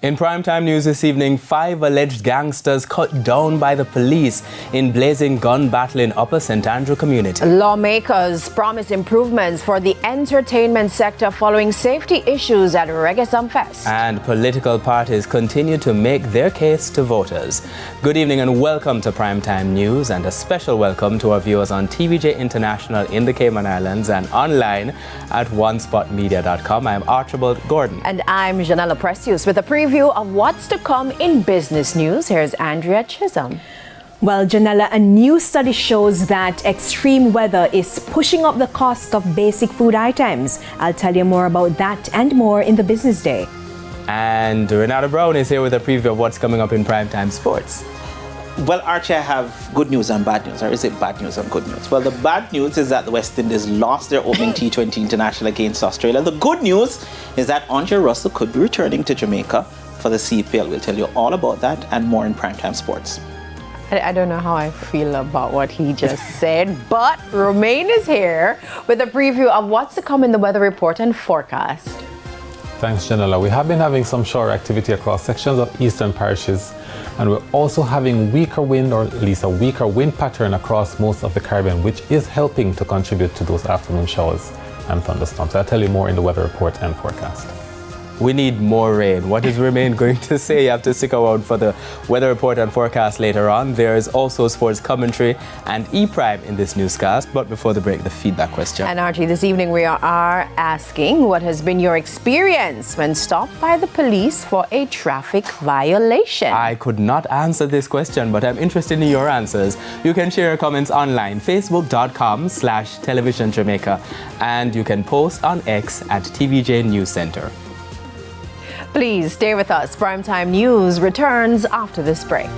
In primetime news this evening, 5 alleged gangsters cut down by the police in blazing gun battle in Upper St. Andrew community. Lawmakers promise improvements for the entertainment sector following safety issues at Reggae Fest. And political parties continue to make their case to voters. Good evening and welcome to primetime news, and a special welcome to our viewers on TVJ International in the Cayman Islands and online at onespotmedia.com. I'm Archibald Gordon. And I'm Janella Precious with a preview of what's to come in business news. Here's Andrea Chisholm. Well, Janella, a new study shows that extreme weather is pushing up the cost of basic food items. I'll tell you more about that and more in the Business Day. And Renata Brown is here with a preview of what's coming up in primetime sports. Well, Archie, I have good news and bad news, or is it bad news and good news? Well, the bad news is that the West Indies lost their opening T20 International against Australia. The good news is that Andre Russell could be returning to Jamaica for the CPL. We'll tell you all about that and more in primetime sports. I don't know how I feel about what he just said, but Romain is here with a preview of what's to come in the weather report and forecast. Thanks, Janella. We have been having some shower activity across sections of eastern parishes, and we're also having weaker wind, or at least a weaker wind pattern across most of the Caribbean, which is helping to contribute to those afternoon showers and thunderstorms. I'll tell you more in the weather report and forecast. We need more rain. What is Romain going to say? You have to stick around for the weather report and forecast later on. There's also sports commentary and E-Prime in this newscast. But before the break, the feedback question. And Archie, this evening we are asking, what has been your experience when stopped by the police for a traffic violation? I could not answer this question, but I'm interested in your answers. You can share your comments online, facebook.com/televisionjamaica, and you can post on X at TVJ News Center. Please stay with us. Primetime News returns after this break.